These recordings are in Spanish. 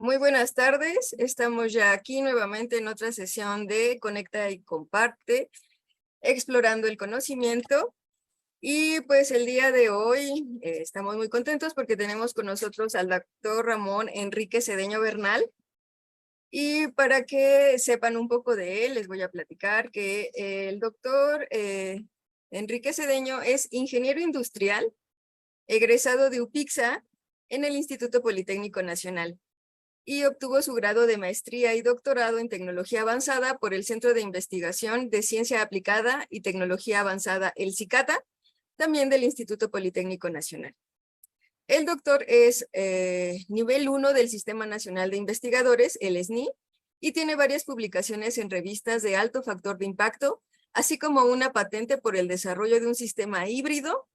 Muy buenas tardes, estamos ya aquí nuevamente en otra sesión de Conecta y Comparte, explorando el conocimiento. Y pues el día de hoy estamos muy contentos porque tenemos con nosotros al doctor Ramón Enrique Cedeño Bernal. Y para que sepan un poco de él, les voy a platicar que el doctor Enrique Cedeño es ingeniero industrial, egresado de UPIXA en el Instituto Politécnico Nacional, y obtuvo su grado de maestría y doctorado en tecnología avanzada por el Centro de Investigación de Ciencia Aplicada y Tecnología Avanzada, el CICATA, también del Instituto Politécnico Nacional. El doctor es nivel 1 del Sistema Nacional de Investigadores, el SNI, y tiene varias publicaciones en revistas de alto factor de impacto, así como una patente por el desarrollo de un sistema híbrido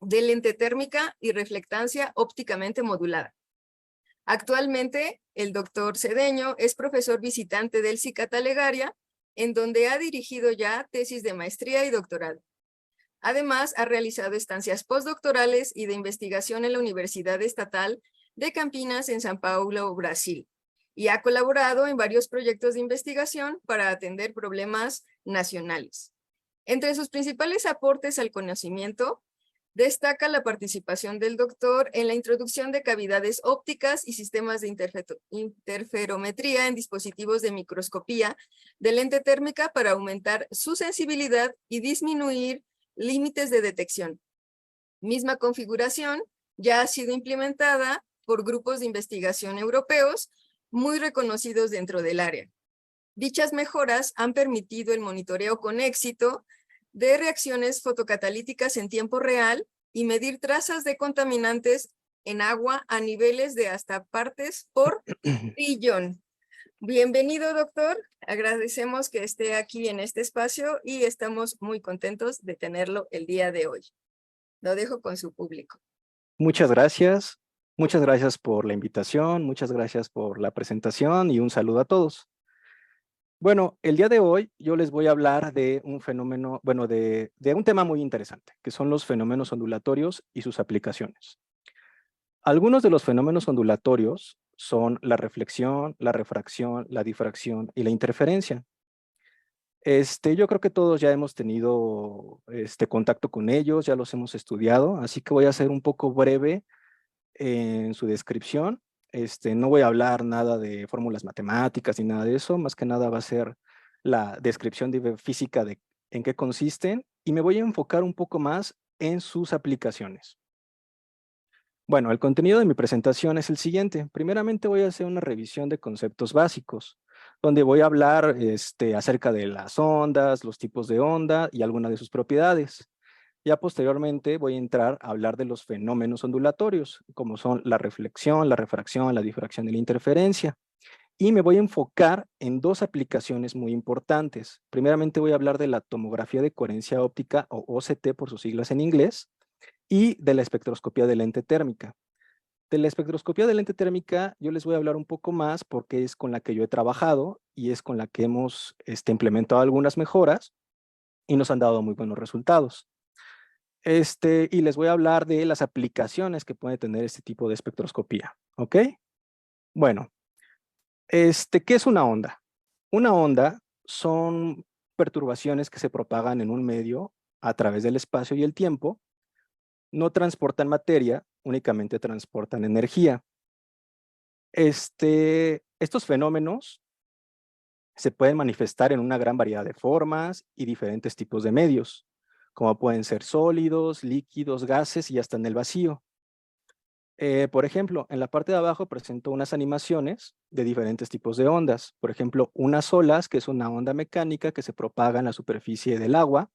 de lente térmica y reflectancia ópticamente modulada. Actualmente, el doctor Cedeño es profesor visitante del CICATA Legaria, en donde ha dirigido ya tesis de maestría y doctorado. Además, ha realizado estancias postdoctorales y de investigación en la Universidad Estatal de Campinas en São Paulo, Brasil, y ha colaborado en varios proyectos de investigación para atender problemas nacionales. Entre sus principales aportes al conocimiento, destaca la participación del doctor en la introducción de cavidades ópticas y sistemas de interferometría en dispositivos de microscopía de lente térmica para aumentar su sensibilidad y disminuir límites de detección. Misma configuración ya ha sido implementada por grupos de investigación europeos muy reconocidos dentro del área. Dichas mejoras han permitido el monitoreo con éxito de reacciones fotocatalíticas en tiempo real y medir trazas de contaminantes en agua a niveles de hasta partes por billón. Bienvenido, doctor. Agradecemos que esté aquí en este espacio y estamos muy contentos de tenerlo el día de hoy. Lo dejo con su público. Muchas gracias. Muchas gracias por la invitación, muchas gracias por la presentación y un saludo a todos. Bueno, el día de hoy yo les voy a hablar de un fenómeno, bueno, de un tema muy interesante, que son los fenómenos ondulatorios y sus aplicaciones. Algunos de los fenómenos ondulatorios son la reflexión, la refracción, la difracción y la interferencia. Yo creo que todos ya hemos tenido contacto con ellos, ya los hemos estudiado, así que voy a ser un poco breve en su descripción. No voy a hablar nada de fórmulas matemáticas ni nada de eso, más que nada va a ser la descripción de física de en qué consisten y me voy a enfocar un poco más en sus aplicaciones. Bueno, el contenido de mi presentación es el siguiente. Primeramente voy a hacer una revisión de conceptos básicos, donde voy a hablar acerca de las ondas, los tipos de onda y algunas de sus propiedades. Ya posteriormente voy a entrar a hablar de los fenómenos ondulatorios, como son la reflexión, la refracción, la difracción y la interferencia. Y me voy a enfocar en dos aplicaciones muy importantes. Primeramente voy a hablar de la tomografía de coherencia óptica, o OCT por sus siglas en inglés, y de la espectroscopía de lente térmica. De la espectroscopía de lente térmica yo les voy a hablar un poco más porque es con la que yo he trabajado y es con la que hemos implementado algunas mejoras y nos han dado muy buenos resultados. Y les voy a hablar de las aplicaciones que puede tener este tipo de espectroscopía, ¿ok? Bueno, ¿qué es una onda? Una onda son perturbaciones que se propagan en un medio a través del espacio y el tiempo. No transportan materia, únicamente transportan energía. Estos fenómenos se pueden manifestar en una gran variedad de formas y diferentes tipos de medios, como pueden ser sólidos, líquidos, gases y hasta en el vacío. Por ejemplo, en la parte de abajo presento unas animaciones de diferentes tipos de ondas. Por ejemplo, unas olas, que es una onda mecánica que se propaga en la superficie del agua.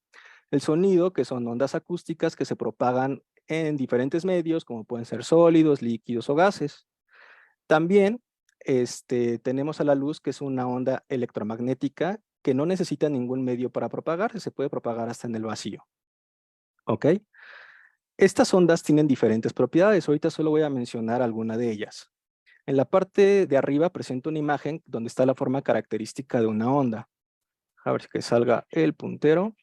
El sonido, que son ondas acústicas que se propagan en diferentes medios, como pueden ser sólidos, líquidos o gases. También tenemos a la luz, que es una onda electromagnética que no necesita ningún medio para propagarse, se puede propagar hasta en el vacío. ¿Ok? Estas ondas tienen diferentes propiedades, ahorita solo voy a mencionar alguna de ellas. En la parte de arriba presento una imagen donde está la forma característica de una onda. A ver que salga el puntero.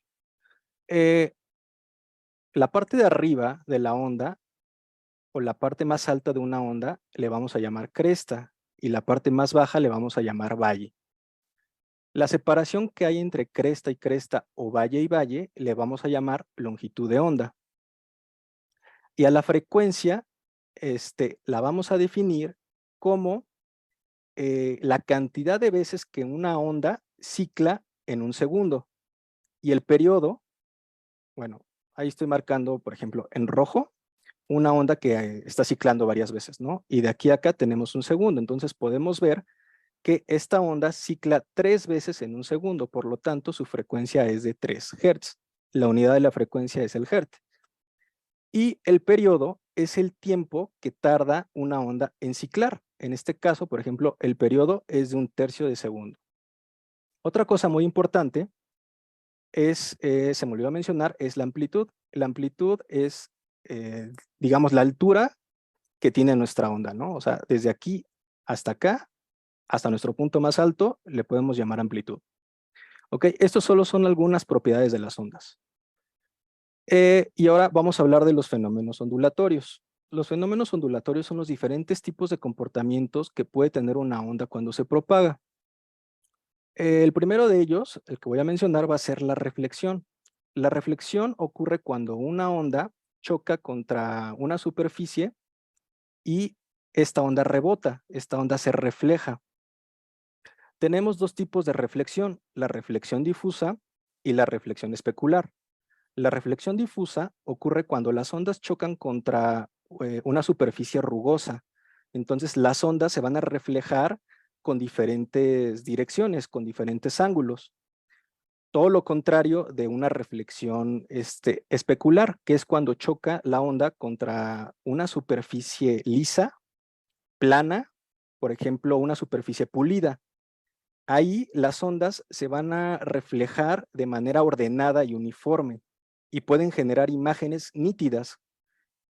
La parte de arriba de la onda, o la parte más alta de una onda, le vamos a llamar cresta, y la parte más baja le vamos a llamar valle. La separación que hay entre cresta y cresta o valle y valle le vamos a llamar longitud de onda. Y a la frecuencia la vamos a definir como la cantidad de veces que una onda cicla en un segundo. Y el periodo, bueno, ahí estoy marcando, por ejemplo, en rojo, una onda que está ciclando varias veces, ¿no? Y de aquí a acá tenemos un segundo. Entonces podemos ver que esta onda cicla 3 veces en un segundo, por lo tanto su frecuencia es de 3 Hz. La unidad de la frecuencia es el Hz. Y el periodo es el tiempo que tarda una onda en ciclar. En este caso, por ejemplo, el periodo es de 1/3 de segundo. Otra cosa muy importante es, se me olvidó mencionar, es la amplitud. La amplitud es, digamos, la altura que tiene nuestra onda, ¿no? O sea, desde aquí hasta acá, hasta nuestro punto más alto, le podemos llamar amplitud. ¿Ok? Estos solo son algunas propiedades de las ondas. Y ahora vamos a hablar de los fenómenos ondulatorios. Los fenómenos ondulatorios son los diferentes tipos de comportamientos que puede tener una onda cuando se propaga. El primero de ellos, el que voy a mencionar, va a ser la reflexión. La reflexión ocurre cuando una onda choca contra una superficie y esta onda rebota, esta onda se refleja. Tenemos dos tipos de reflexión, la reflexión difusa y la reflexión especular. La reflexión difusa ocurre cuando las ondas chocan contra una superficie rugosa. Entonces las ondas se van a reflejar con diferentes direcciones, con diferentes ángulos. Todo lo contrario de una reflexión especular, que es cuando choca la onda contra una superficie lisa, plana, por ejemplo, una superficie pulida. Ahí las ondas se van a reflejar de manera ordenada y uniforme y pueden generar imágenes nítidas.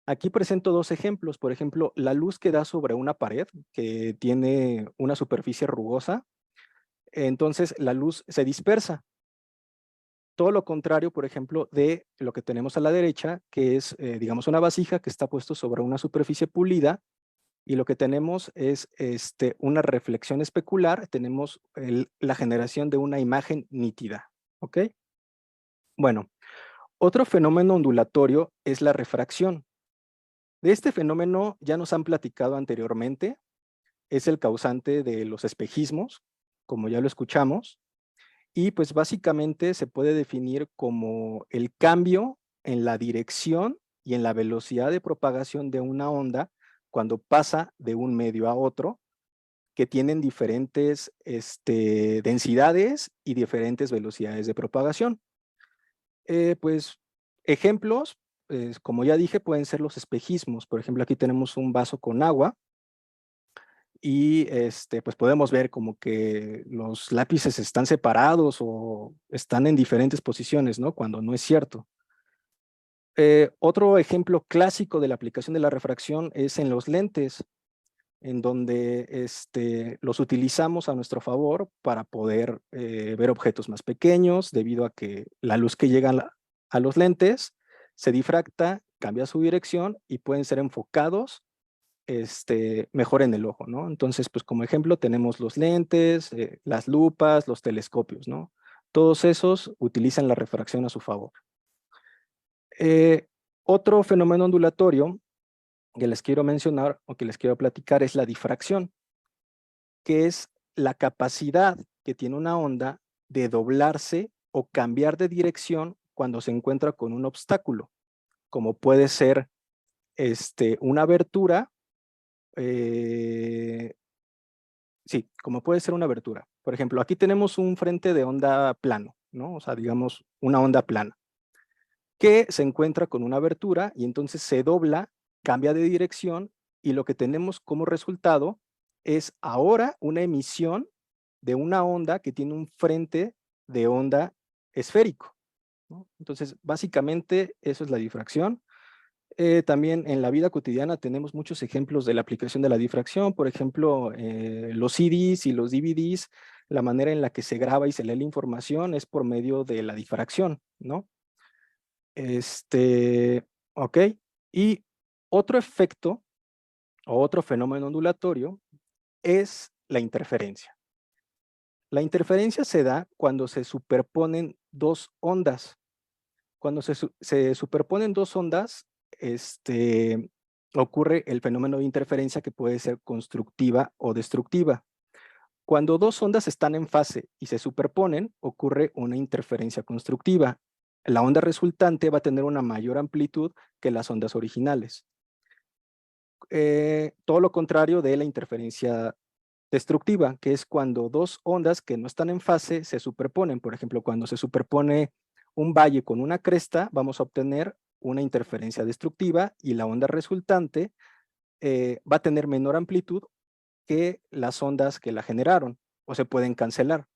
Aquí presento dos ejemplos. Por ejemplo, la luz que da sobre una pared que tiene una superficie rugosa, entonces la luz se dispersa. Todo lo contrario, por ejemplo, de lo que tenemos a la derecha, que es, digamos, una vasija que está puesto sobre una superficie pulida, y lo que tenemos es una reflexión especular, tenemos la generación de una imagen nítida, ¿ok? Bueno, otro fenómeno ondulatorio es la refracción. De este fenómeno ya nos han platicado anteriormente, es el causante de los espejismos, como ya lo escuchamos, y pues básicamente se puede definir como el cambio en la dirección y en la velocidad de propagación de una onda cuando pasa de un medio a otro, que tienen diferentes densidades y diferentes velocidades de propagación. Pues ejemplos, como ya dije, pueden ser los espejismos. Por ejemplo, aquí tenemos un vaso con agua y pues podemos ver como que los lápices están separados o están en diferentes posiciones, ¿no? Cuando no es cierto. Otro ejemplo clásico de la aplicación de la refracción es en los lentes, en donde los utilizamos a nuestro favor para poder ver objetos más pequeños, debido a que la luz que llega a los lentes se difracta, cambia su dirección y pueden ser enfocados mejor en el ojo, ¿no? Entonces, pues como ejemplo tenemos los lentes, las lupas, los telescopios, ¿no? Todos esos utilizan la refracción a su favor. Otro fenómeno ondulatorio que les quiero mencionar o que les quiero platicar es la difracción, que es la capacidad que tiene una onda de doblarse o cambiar de dirección cuando se encuentra con un obstáculo, como puede ser una abertura, sí, como puede ser una abertura. Por ejemplo, aquí tenemos un frente de onda plano, ¿no? O sea, digamos, una onda plana, que se encuentra con una abertura y entonces se dobla, cambia de dirección y lo que tenemos como resultado es ahora una emisión de una onda que tiene un frente de onda esférico, ¿no? Entonces, básicamente, eso es la difracción. También en la vida cotidiana tenemos muchos ejemplos de la aplicación de la difracción, por ejemplo, los CDs y los DVDs, la manera en la que se graba y se lee la información es por medio de la difracción, ¿no? Ok, y otro efecto o otro fenómeno ondulatorio es la interferencia. La interferencia se da cuando se superponen dos ondas. Cuando se superponen dos ondas, ocurre el fenómeno de interferencia que puede ser constructiva o destructiva. Cuando dos ondas están en fase y se superponen, ocurre una interferencia constructiva. La onda resultante va a tener una mayor amplitud que las ondas originales. Todo lo contrario de la interferencia destructiva, que es cuando dos ondas que no están en fase se superponen. Por ejemplo, cuando se superpone un valle con una cresta, vamos a obtener una interferencia destructiva y la onda resultante va a tener menor amplitud que las ondas que la generaron o se pueden cancelar.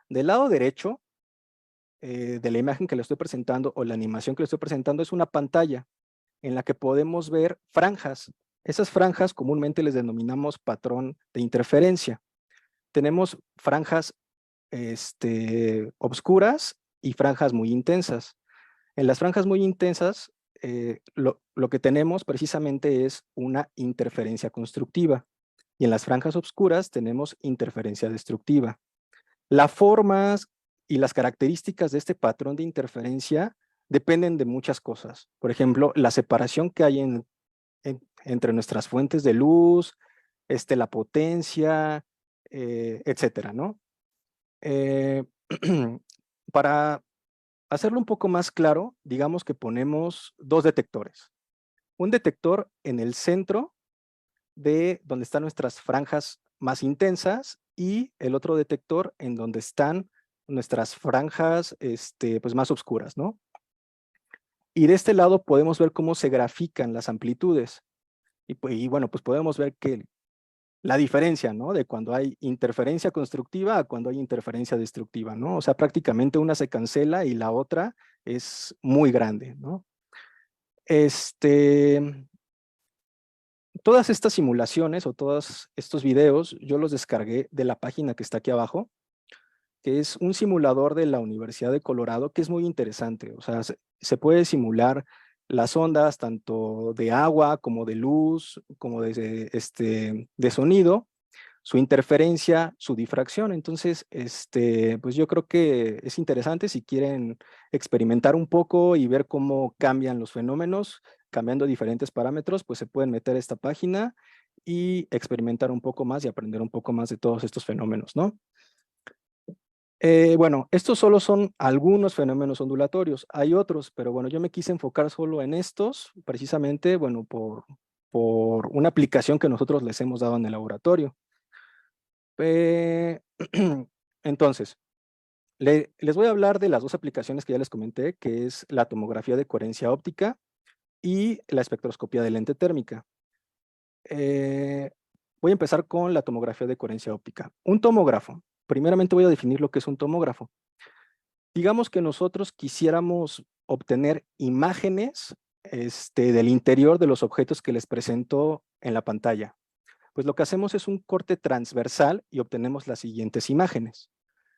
Del lado derecho de la imagen que le estoy presentando o la animación que le estoy presentando es una pantalla en la que podemos ver franjas. Esas franjas comúnmente les denominamos patrón de interferencia. Tenemos franjas obscuras y franjas muy intensas. En las franjas muy intensas, lo que tenemos precisamente es una interferencia constructiva. Y en las franjas oscuras tenemos interferencia destructiva. Las formas y las características de este patrón de interferencia dependen de muchas cosas. Por ejemplo, la separación que hay entre nuestras fuentes de luz, la potencia, etcétera, ¿no? Para hacerlo un poco más claro, digamos que ponemos dos detectores. Un detector en el centro de donde están nuestras franjas más intensas y el otro detector en donde están nuestras franjas pues más oscuras, ¿no? Y de este lado podemos ver cómo se grafican las amplitudes. Y bueno, pues podemos ver que la diferencia, ¿no? De cuando hay interferencia constructiva a cuando hay interferencia destructiva, ¿no? O sea, prácticamente una se cancela y la otra es muy grande, ¿no? Todas estas simulaciones o todos estos videos, yo los descargué de la página que está aquí abajo, que es un simulador de la Universidad de Colorado, que es muy interesante. O sea, se puede simular las ondas tanto de agua como de luz, como de sonido, su interferencia, su difracción. Entonces, pues yo creo que es interesante si quieren experimentar un poco y ver cómo cambian los fenómenos, cambiando diferentes parámetros, pues se pueden meter a esta página y experimentar un poco más y aprender un poco más de todos estos fenómenos, ¿no? Bueno, estos solo son algunos fenómenos ondulatorios. Hay otros, pero bueno, yo me quise enfocar solo en estos, precisamente, bueno, por una aplicación que nosotros les hemos dado en el laboratorio. Entonces, les voy a hablar de las dos aplicaciones que ya les comenté, que es la tomografía de coherencia óptica y la espectroscopía de lente térmica. Voy a empezar con la tomografía de coherencia óptica. Un tomógrafo. Primeramente voy a definir lo que es un tomógrafo. Digamos que nosotros quisiéramos obtener imágenes del interior de los objetos que les presento en la pantalla. Pues lo que hacemos es un corte transversal y obtenemos las siguientes imágenes.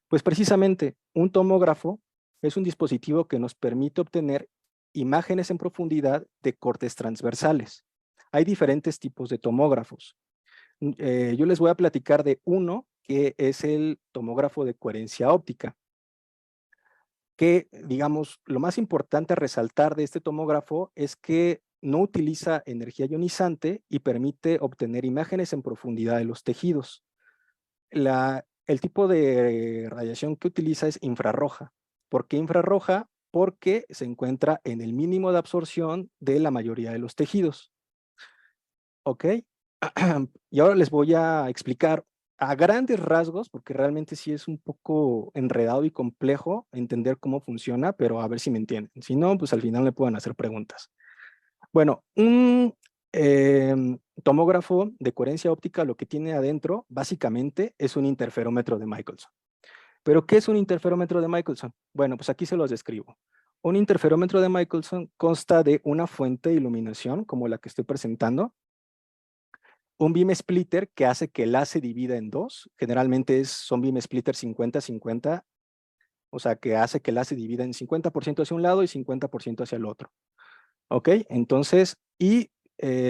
Pues precisamente un tomógrafo es un dispositivo que nos permite obtener imágenes en profundidad de cortes transversales. Hay diferentes tipos de tomógrafos. Yo les voy a platicar de uno que es el tomógrafo de coherencia óptica, que, digamos, lo más importante a resaltar de este tomógrafo es que no utiliza energía ionizante y permite obtener imágenes en profundidad de los tejidos. El tipo de radiación que utiliza es infrarroja. ¿Por qué infrarroja? Porque se encuentra en el mínimo de absorción de la mayoría de los tejidos. ¿Ok? Y ahora les voy a explicar a grandes rasgos, porque realmente sí es un poco enredado y complejo entender cómo funciona, pero a ver si me entienden. Si no, pues al final me pueden hacer preguntas. Bueno, un tomógrafo de coherencia óptica lo que tiene adentro básicamente es un interferómetro de Michelson. ¿Pero qué es un interferómetro de Michelson? Bueno, pues aquí se los describo. Un interferómetro de Michelson consta de una fuente de iluminación como la que estoy presentando, un beam splitter que hace que el haz se divida en dos, generalmente son beam splitter 50-50, o sea que hace que el haz se divida en 50% hacia un lado y 50% hacia el otro. ¿Ok? Entonces, y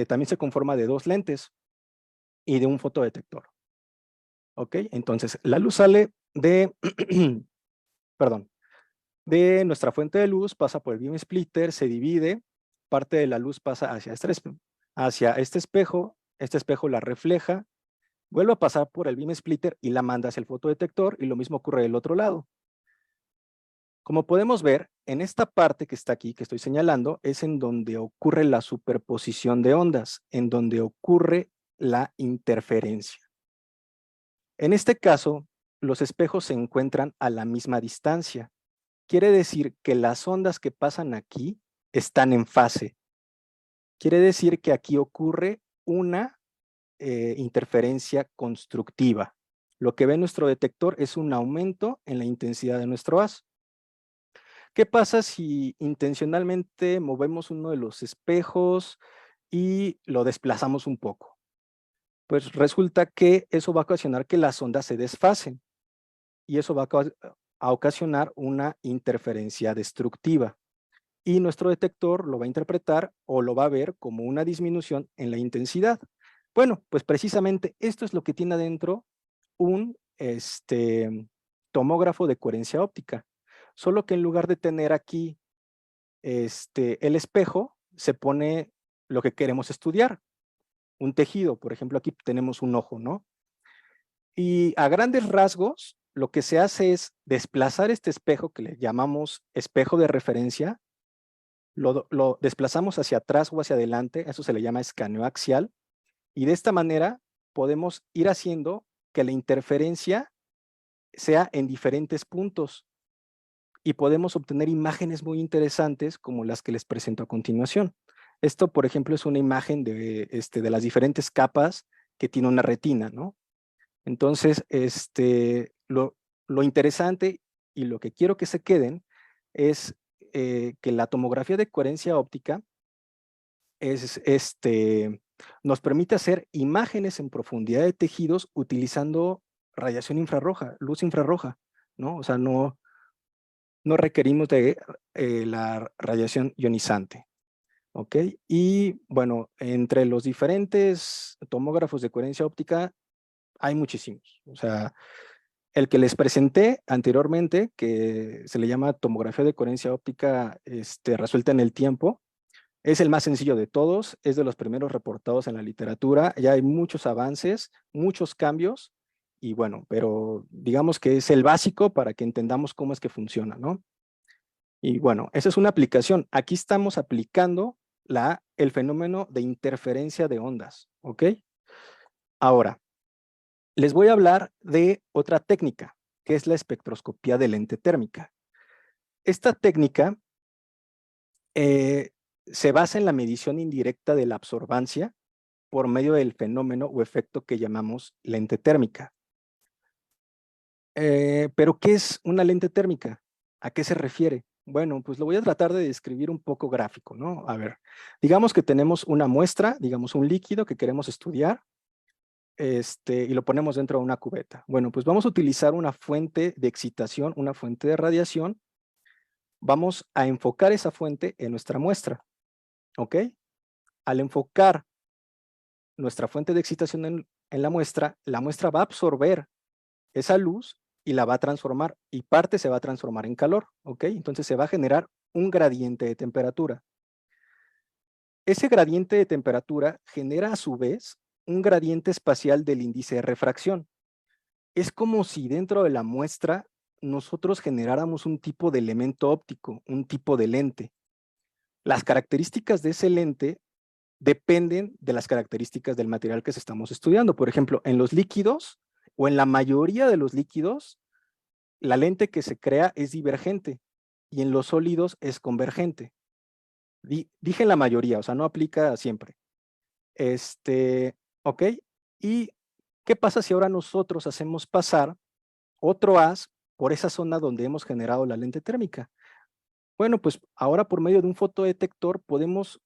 también se conforma de dos lentes. y de un fotodetector. ¿Ok? Entonces, la luz sale de, perdón, de nuestra fuente de luz, pasa por el beam splitter, se divide, parte de la luz pasa hacia este espejo la refleja, vuelve a pasar por el beam splitter y la manda hacia el fotodetector, y lo mismo ocurre del otro lado. Como podemos ver, en esta parte que está aquí, que estoy señalando, es en donde ocurre la superposición de ondas, en donde ocurre la interferencia. En este caso, los espejos se encuentran a la misma distancia. Quiere decir que las ondas que pasan aquí están en fase. Quiere decir que aquí ocurre una interferencia constructiva. Lo que ve nuestro detector es un aumento en la intensidad de nuestro haz. ¿Qué pasa si intencionalmente movemos uno de los espejos y lo desplazamos un poco? Pues resulta que eso va a ocasionar que las ondas se desfasen y eso va a ocasionar una interferencia destructiva. Y nuestro detector lo va a interpretar o lo va a ver como una disminución en la intensidad. Bueno, pues precisamente esto es lo que tiene adentro un tomógrafo de coherencia óptica. Solo que en lugar de tener aquí el espejo, se pone lo que queremos estudiar, un tejido. Por ejemplo, aquí tenemos un ojo, ¿no? Y a grandes rasgos, lo que se hace es desplazar este espejo que le llamamos espejo de referencia, lo desplazamos hacia atrás o hacia adelante, eso se le llama escaneo axial, y de esta manera podemos ir haciendo que la interferencia sea en diferentes puntos y podemos obtener imágenes muy interesantes como las que les presento a continuación. Esto, por ejemplo, es una imagen de las diferentes capas que tiene una retina, ¿no? Entonces, lo interesante y lo que quiero que se queden es que la tomografía de coherencia óptica nos permite hacer imágenes en profundidad de tejidos utilizando radiación infrarroja, luz infrarroja, ¿no? O sea, no requerimos de la radiación ionizante, ¿ok? Y bueno, entre los diferentes tomógrafos de coherencia óptica hay muchísimos. O sea, el que les presenté anteriormente, que se le llama tomografía de coherencia óptica resuelta en el tiempo, es el más sencillo de todos, es de los primeros reportados en la literatura, ya hay muchos avances, muchos cambios, y bueno, pero digamos que es el básico para que entendamos cómo es que funciona, ¿no? Y bueno, esa es una aplicación. Aquí estamos aplicando el fenómeno de interferencia de ondas, ¿ok? Ahora, les voy a hablar de otra técnica, que es la espectroscopía de lente térmica. Esta técnica se basa en la medición indirecta de la absorbancia por medio del fenómeno o efecto que llamamos lente térmica. ¿Pero qué es una lente térmica? ¿A qué se refiere? Bueno, pues lo voy a tratar de describir un poco gráfico, ¿no? A ver, digamos que tenemos una muestra, digamos un líquido que queremos estudiar, y lo ponemos dentro de una cubeta. Bueno, pues vamos a utilizar una fuente de excitación, una fuente de radiación. Vamos a enfocar esa fuente en nuestra muestra, ¿ok? Al enfocar nuestra fuente de excitación en la muestra va a absorber esa luz y la va a transformar, y parte se va a transformar en calor, ¿ok? Entonces se va a generar un gradiente de temperatura. Ese gradiente de temperatura genera a su vez un gradiente espacial del índice de refracción. Es como si dentro de la muestra nosotros generáramos un tipo de elemento óptico, un tipo de lente. Las características de ese lente dependen de las características del material que estamos estudiando. Por ejemplo, en los líquidos o en la mayoría de los líquidos, la lente que se crea es divergente y en los sólidos es convergente. Dije en la mayoría, o sea, no aplica siempre. ¿Ok? ¿Y qué pasa si ahora nosotros hacemos pasar otro haz por esa zona donde hemos generado la lente térmica? Bueno, pues ahora por medio de un fotodetector podemos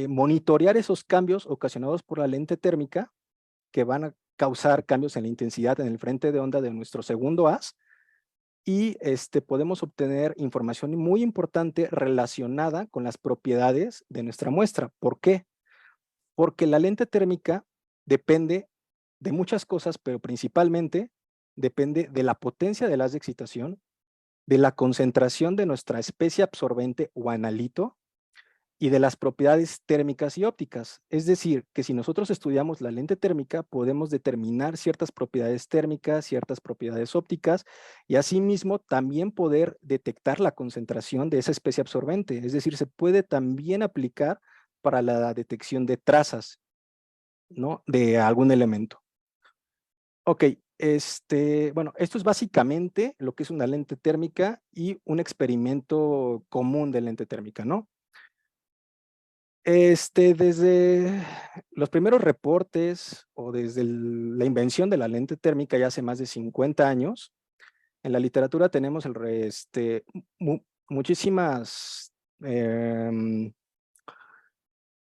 monitorear esos cambios ocasionados por la lente térmica que van a causar cambios en la intensidad en el frente de onda de nuestro segundo haz, y podemos obtener información muy importante relacionada con las propiedades de nuestra muestra. ¿Por qué? Porque la lente térmica depende de muchas cosas, pero principalmente depende de la potencia del haz de excitación, de la concentración de nuestra especie absorbente o analito y de las propiedades térmicas y ópticas. Es decir, que si nosotros estudiamos la lente térmica, podemos determinar ciertas propiedades térmicas, ciertas propiedades ópticas, y asimismo también poder detectar la concentración de esa especie absorbente. Es decir, se puede también aplicar para la detección de trazas, ¿no?, de algún elemento. Ok, bueno, esto es básicamente lo que es una lente térmica y un experimento común de lente térmica, ¿no? Desde los primeros reportes o desde la invención de la lente térmica ya hace más de 50 años, en la literatura tenemos muchísimas,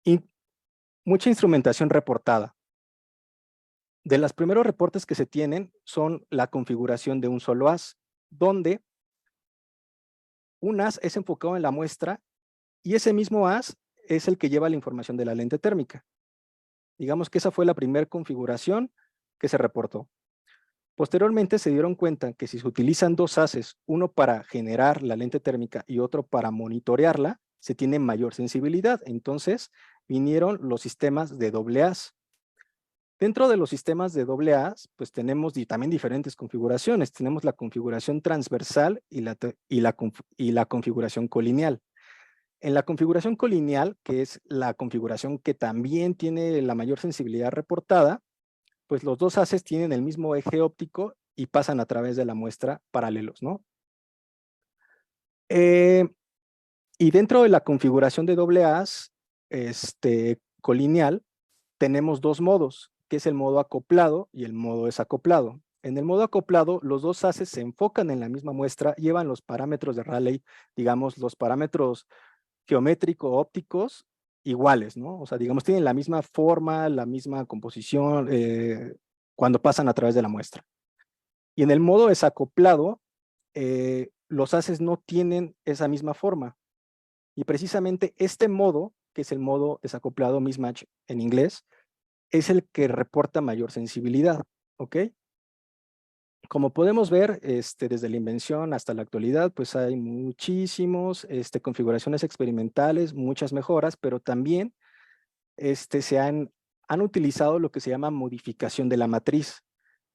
in- mucha instrumentación reportada. De los primeros reportes que se tienen son la configuración de un solo haz, donde un haz es enfocado en la muestra y ese mismo haz es el que lleva la información de la lente térmica. Digamos que esa fue la primera configuración que se reportó. Posteriormente se dieron cuenta que si se utilizan dos haces, uno para generar la lente térmica y otro para monitorearla, se tiene mayor sensibilidad. Entonces vinieron los sistemas de doble haz. Dentro de los sistemas de doble haz, pues tenemos también diferentes configuraciones. Tenemos la configuración transversal y la configuración colineal. En la configuración colineal, que es la configuración que también tiene la mayor sensibilidad reportada, pues los dos haces tienen el mismo eje óptico y pasan a través de la muestra paralelos, ¿no? Y dentro de la configuración de doble haz, colineal, tenemos dos modos, que es el modo acoplado y el modo desacoplado. En el modo acoplado, los dos haces se enfocan en la misma muestra, llevan los parámetros de Rayleigh, digamos, los parámetros geométrico-ópticos iguales, ¿no? O sea, digamos, tienen la misma forma, la misma composición cuando pasan a través de la muestra. Y en el modo desacoplado, los haces no tienen esa misma forma. Y precisamente este modo, que es el modo desacoplado, mismatch en inglés, es el que reporta mayor sensibilidad, ¿ok? Como podemos ver, desde la invención hasta la actualidad, pues hay muchísimos configuraciones experimentales, muchas mejoras, pero también han utilizado lo que se llama modificación de la matriz,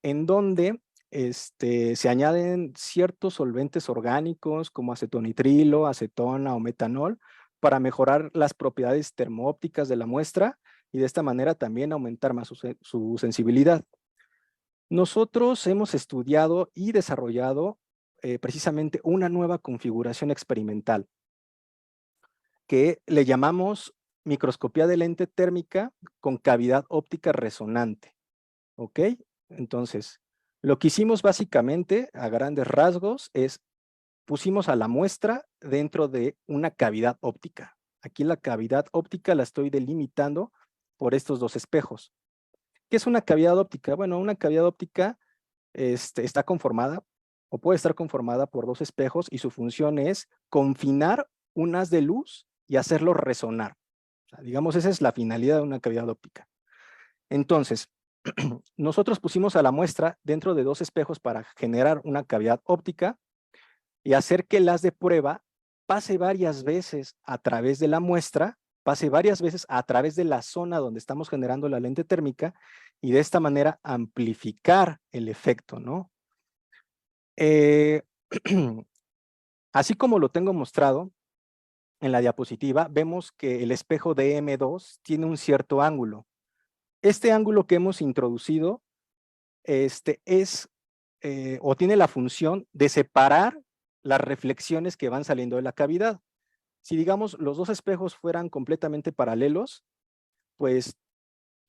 en donde se añaden ciertos solventes orgánicos como acetonitrilo, acetona o metanol para mejorar las propiedades termoópticas de la muestra y de esta manera también aumentar más su sensibilidad. Nosotros hemos estudiado y desarrollado precisamente una nueva configuración experimental que le llamamos microscopía de lente térmica con cavidad óptica resonante. ¿Ok? Entonces, lo que hicimos básicamente a grandes rasgos es pusimos a la muestra dentro de una cavidad óptica. Aquí la cavidad óptica la estoy delimitando por estos dos espejos. ¿Qué es una cavidad óptica? Bueno, una cavidad óptica está conformada o puede estar conformada por dos espejos y su función es confinar un haz de luz y hacerlo resonar. O sea, digamos, esa es la finalidad de una cavidad óptica. Entonces, nosotros pusimos a la muestra dentro de dos espejos para generar una cavidad óptica y hacer que el haz de prueba pase varias veces a través de la muestra, pase varias veces a través de la zona donde estamos generando la lente térmica y de esta manera amplificar el efecto, ¿no? Así como lo tengo mostrado en la diapositiva, vemos que el espejo de M2 tiene un cierto ángulo. Este ángulo que hemos introducido o tiene la función de separar las reflexiones que van saliendo de la cavidad. Si digamos los dos espejos fueran completamente paralelos, pues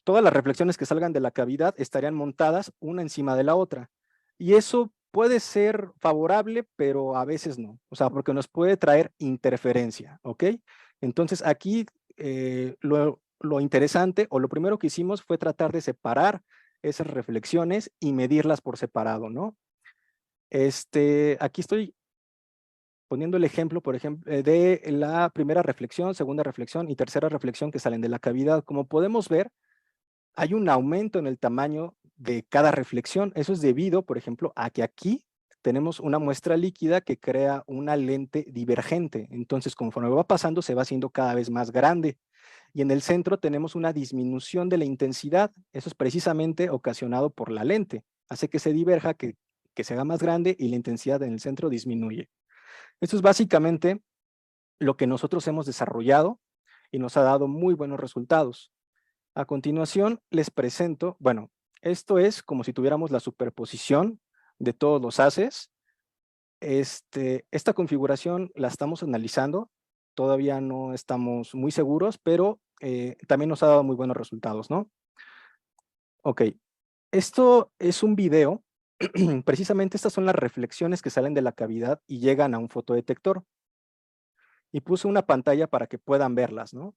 todas las reflexiones que salgan de la cavidad estarían montadas una encima de la otra. Y eso puede ser favorable, pero a veces no. O sea, porque nos puede traer interferencia, ¿ok? Entonces aquí lo interesante o lo primero que hicimos fue tratar de separar esas reflexiones y medirlas por separado, ¿no? Aquí estoy poniendo el ejemplo, por ejemplo, de la primera reflexión, segunda reflexión y tercera reflexión que salen de la cavidad. Como podemos ver, hay un aumento en el tamaño de cada reflexión. Eso es debido, por ejemplo, a que aquí tenemos una muestra líquida que crea una lente divergente. Entonces, conforme va pasando, se va haciendo cada vez más grande. Y en el centro tenemos una disminución de la intensidad. Eso es precisamente ocasionado por la lente. Hace que se diverja, que se haga más grande y la intensidad en el centro disminuye. Esto es básicamente lo que nosotros hemos desarrollado y nos ha dado muy buenos resultados. A continuación les presento, bueno, esto es como si tuviéramos la superposición de todos los haces. Esta configuración la estamos analizando, todavía no estamos muy seguros, pero también nos ha dado muy buenos resultados, ¿no? Ok, esto es un video, precisamente estas son las reflexiones que salen de la cavidad y llegan a un fotodetector. Y puse una pantalla para que puedan verlas, ¿no?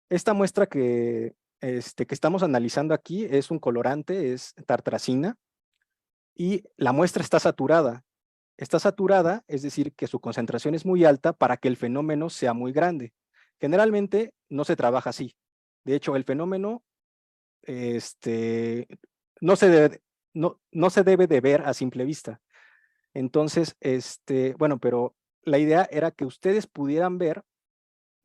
Esta muestra que estamos analizando aquí es un colorante, es tartrazina, y la muestra está saturada. Está saturada, es decir, que su concentración es muy alta para que el fenómeno sea muy grande. Generalmente no se trabaja así. De hecho, el fenómeno no se debe, no se debe de ver a simple vista. Entonces, bueno, pero la idea era que ustedes pudieran ver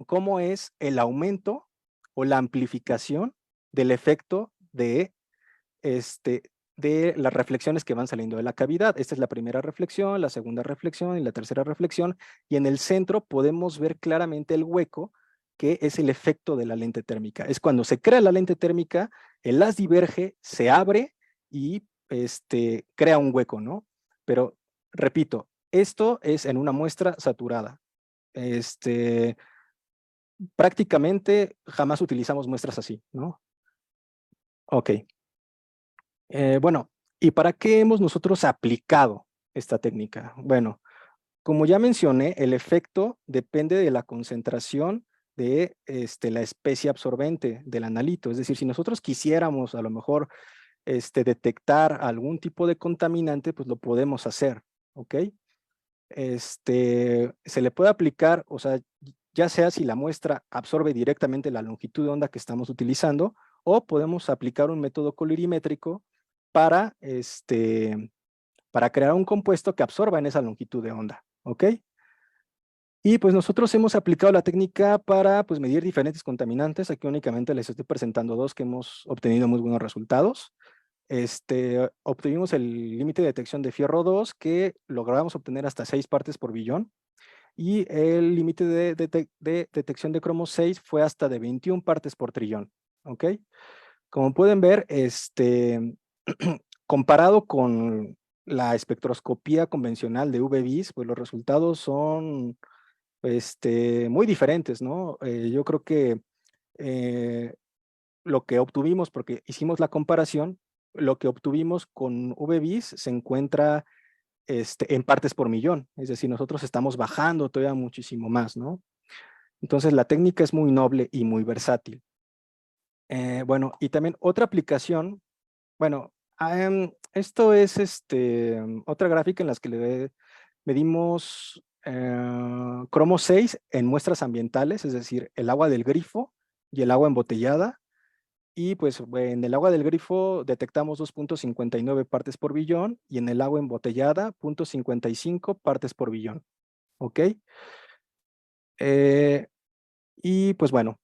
cómo es el aumento o la amplificación del efecto de las reflexiones que van saliendo de la cavidad. Esta es la primera reflexión, la segunda reflexión y la tercera reflexión, y en el centro podemos ver claramente el hueco que es el efecto de la lente térmica. Es cuando se crea la lente térmica, el haz diverge, se abre y crea un hueco, ¿no? Pero, repito, esto es en una muestra saturada. Prácticamente jamás utilizamos muestras así, ¿no? Ok. Bueno, ¿y para qué hemos nosotros aplicado esta técnica? Bueno, como ya mencioné, el efecto depende de la concentración de la especie absorbente del analito. Es decir, si nosotros quisiéramos a lo mejor detectar algún tipo de contaminante, pues lo podemos hacer, ¿ok? Se le puede aplicar, o sea, ya sea si la muestra absorbe directamente la longitud de onda que estamos utilizando, o podemos aplicar un método colorimétrico para, para crear un compuesto que absorba en esa longitud de onda, ¿ok? Y pues nosotros hemos aplicado la técnica para pues, medir diferentes contaminantes. Aquí únicamente les estoy presentando dos que hemos obtenido muy buenos resultados. Obtuvimos el límite de detección de fierro 2 que logramos obtener hasta 6 partes por billón, y el límite de detección de cromo 6 fue hasta de 21 partes por trillón, ¿ok? Como pueden ver, comparado con la espectroscopía convencional de UV-Vis, pues los resultados son muy diferentes, ¿no? Yo creo que lo que obtuvimos, porque hicimos la comparación, lo que obtuvimos con UV-Vis se encuentra en partes por millón, es decir, nosotros estamos bajando todavía muchísimo más, ¿no? Entonces la técnica es muy noble y muy versátil. Bueno, y también otra aplicación, bueno, esto es otra gráfica en las que medimos cromo 6 en muestras ambientales, es decir, el agua del grifo y el agua embotellada. Y pues en el agua del grifo detectamos 2.59 partes por billón y en el agua embotellada 0.55 partes por billón. ¿Ok? Y pues bueno,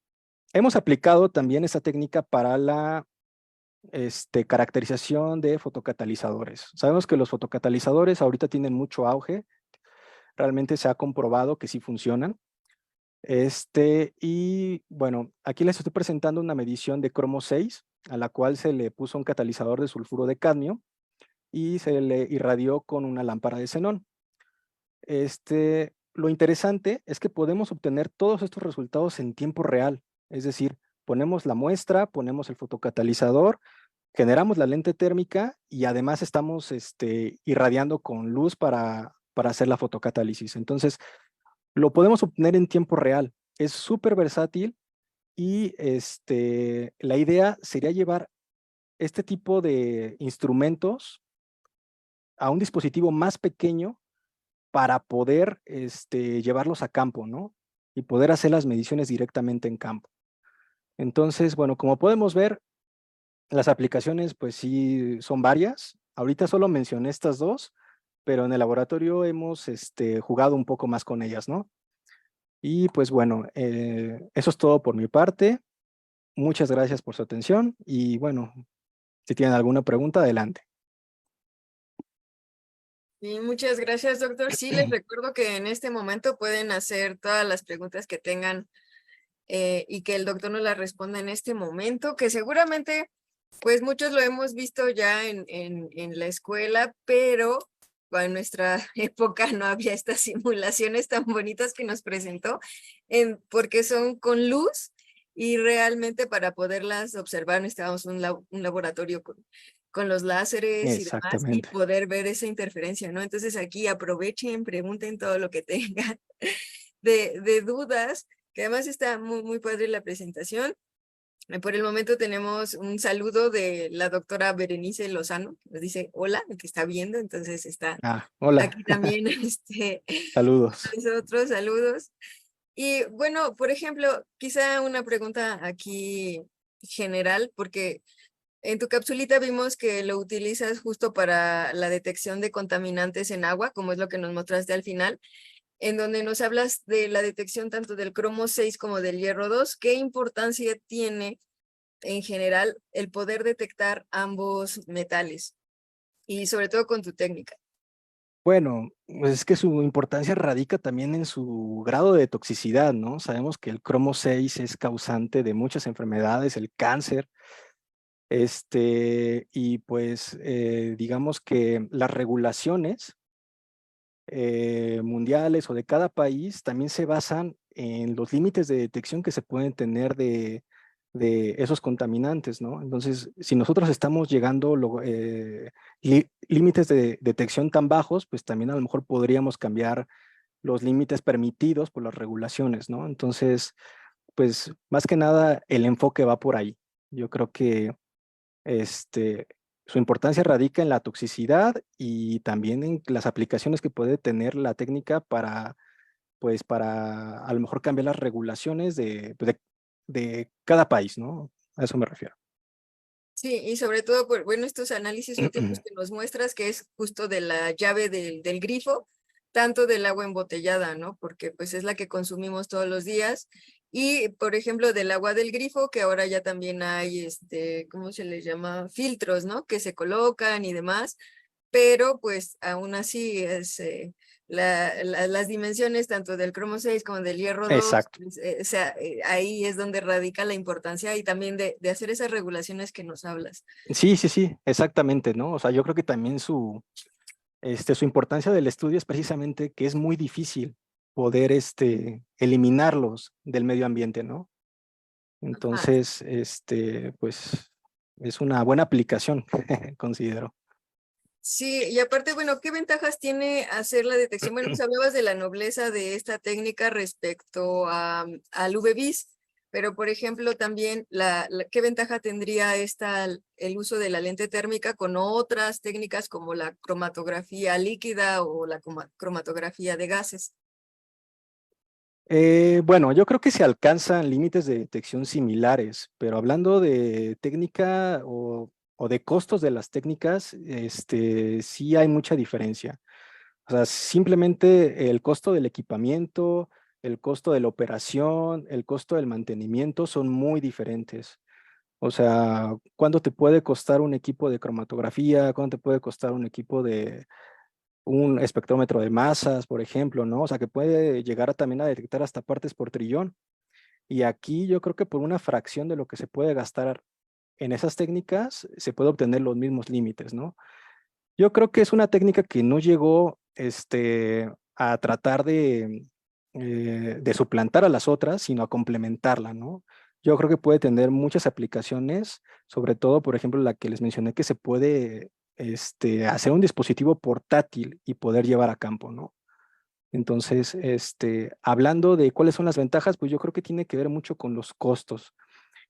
hemos aplicado también esta técnica para la caracterización de fotocatalizadores. Sabemos que los fotocatalizadores ahorita tienen mucho auge. Realmente se ha comprobado que sí funcionan. Y bueno, aquí les estoy presentando una medición de cromo 6, a la cual se le puso un catalizador de sulfuro de cadmio y se le irradió con una lámpara de xenón. Lo interesante es que podemos obtener todos estos resultados en tiempo real, es decir, ponemos la muestra, ponemos el fotocatalizador, generamos la lente térmica y además estamos irradiando con luz para hacer la fotocatálisis. Entonces, lo podemos obtener en tiempo real. Es súper versátil y la idea sería llevar este tipo de instrumentos a un dispositivo más pequeño para poder llevarlos a campo, ¿no? Y poder hacer las mediciones directamente en campo. Entonces, bueno, como podemos ver, Las aplicaciones, pues sí, son varias. Ahorita solo mencioné estas dos, pero en el laboratorio hemos jugado un poco más con ellas, ¿no? Y pues bueno, eso es todo por mi parte. Muchas gracias por su atención y bueno, si tienen alguna pregunta, adelante. Y muchas gracias, doctor. Sí, les recuerdo que en este momento pueden hacer todas las preguntas que tengan y que el doctor nos las responda en este momento, que seguramente, pues muchos lo hemos visto ya en la escuela, pero en nuestra época no había estas simulaciones tan bonitas que nos presentó, porque son con luz y realmente para poderlas observar necesitábamos un laboratorio con los láseres y demás y Exactamente. poder ver esa interferencia, ¿no? Entonces aquí aprovechen, pregunten todo lo que tengan de dudas, que además está muy, muy padre la presentación. Por el momento tenemos un saludo de la doctora Berenice Lozano, que nos dice hola, que está viendo, entonces está Ah, hola, aquí también saludos. nosotros, saludos. Y bueno, por ejemplo, quizá una pregunta aquí general, porque en tu capsulita vimos que lo utilizas justo para la detección de contaminantes en agua, como es lo que nos mostraste al final, en donde nos hablas de la detección tanto del cromo 6 como del hierro 2. ¿Qué importancia tiene en general el poder detectar ambos metales? Y sobre todo con tu técnica. Bueno, pues es que su importancia radica también en su grado de toxicidad, ¿no? Sabemos que el cromo 6 es causante de muchas enfermedades, el cáncer, y pues digamos que las regulaciones mundiales o de cada país también se basan en los límites de detección que se pueden tener de esos contaminantes, ¿no? Entonces, si nosotros estamos llegando límites de detección tan bajos, pues también a lo mejor podríamos cambiar los límites permitidos por las regulaciones, ¿no? Entonces, pues más que nada el enfoque va por ahí. Yo creo que este, su importancia radica en la toxicidad y también en las aplicaciones que puede tener la técnica para, pues, para a lo mejor cambiar las regulaciones de cada país, ¿no? A eso me refiero. Sí, y sobre todo, bueno, estos análisis últimos que nos muestras, que es justo de la llave del grifo, tanto del agua embotellada, ¿no? Porque pues es la que consumimos todos los días. Y, por ejemplo, del agua del grifo, que ahora ya también hay, ¿cómo se les llama? Filtros, ¿no? Que se colocan y demás, pero pues aún así las dimensiones tanto del cromo 6 como del hierro 2, Exacto. pues, o sea, ahí es donde radica la importancia y también de hacer esas regulaciones que nos hablas. Sí, sí, sí, exactamente, ¿no? O sea, yo creo que también su importancia del estudio es precisamente que es muy difícil poder eliminarlos del medio ambiente, ¿no? Ajá. Entonces, pues es una buena aplicación, considero. Sí, y aparte, bueno, ¿qué ventajas tiene hacer la detección? Bueno, pues hablabas de la nobleza de esta técnica respecto al UV-Vis, pero por ejemplo también, ¿qué ventaja tendría el uso de la lente térmica con otras técnicas como la cromatografía líquida o la cromatografía de gases? Bueno, yo creo que se alcanzan límites de detección similares, pero hablando de técnica o de costos de las técnicas, sí hay mucha diferencia. O sea, simplemente el costo del equipamiento, el costo de la operación, el costo del mantenimiento son muy diferentes. O sea, ¿cuánto te puede costar un equipo de cromatografía? ¿Cuánto te puede costar un equipo de un espectrómetro de masas, por ejemplo, ¿no? O sea, que puede llegar también a detectar hasta partes por trillón. Y aquí yo creo que por una fracción de lo que se puede gastar en esas técnicas, se puede obtener los mismos límites, ¿no? Yo creo que es una técnica que no llegó a tratar de suplantar a las otras, sino a complementarla, ¿no? Yo creo que puede tener muchas aplicaciones, sobre todo, por ejemplo, la que les mencioné, que se puede hacer un dispositivo portátil y poder llevar a campo, ¿no? Entonces, hablando de cuáles son las ventajas, pues yo creo que tiene que ver mucho con los costos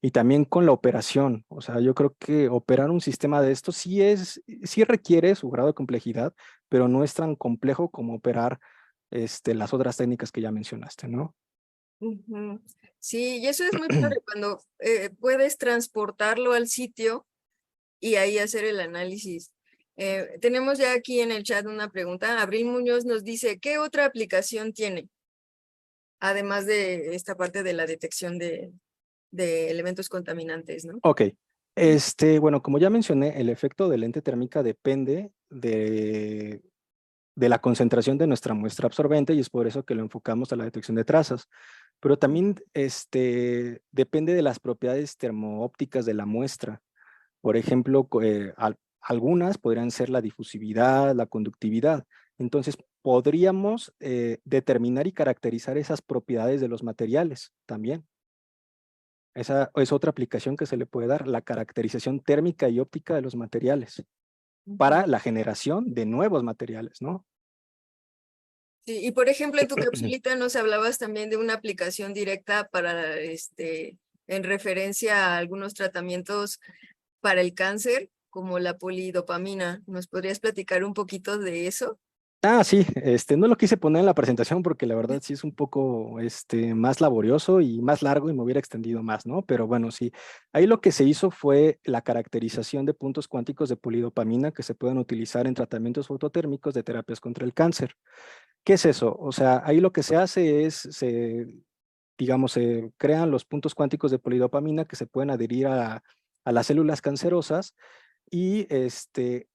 y también con la operación. O sea, yo creo que operar un sistema de estos sí requiere su grado de complejidad, pero no es tan complejo como operar las otras técnicas que ya mencionaste, ¿no? Ujú. Sí, y eso es muy padre cuando puedes transportarlo al sitio y ahí hacer el análisis. Tenemos ya aquí en el chat una pregunta. Abril Muñoz nos dice, ¿qué otra aplicación tiene? Además de esta parte de la detección de elementos contaminantes, ¿no? Ok. Bueno, como ya mencioné, el efecto de lente térmica depende de la concentración de nuestra muestra absorbente y es por eso que lo enfocamos a la detección de trazas. Pero también depende de las propiedades termoópticas de la muestra. Por ejemplo, algunas podrían ser la difusividad, la conductividad. Entonces, podríamos determinar y caracterizar esas propiedades de los materiales también. Esa es otra aplicación que se le puede dar, la caracterización térmica y óptica de los materiales para la generación de nuevos materiales, ¿no? Sí, y por ejemplo, en tu capsulita nos hablabas también de una aplicación directa para, en referencia a algunos tratamientos para el cáncer, como la polidopamina. ¿Nos podrías platicar un poquito de eso? Ah, sí, no lo quise poner en la presentación porque la verdad sí es un poco más laborioso y más largo y me hubiera extendido más, ¿no? Pero bueno, sí, ahí lo que se hizo fue la caracterización de puntos cuánticos de polidopamina que se pueden utilizar en tratamientos fototérmicos de terapias contra el cáncer. ¿Qué es eso? O sea, ahí lo que se hace es, digamos, se crean los puntos cuánticos de polidopamina que se pueden adherir a las células cancerosas y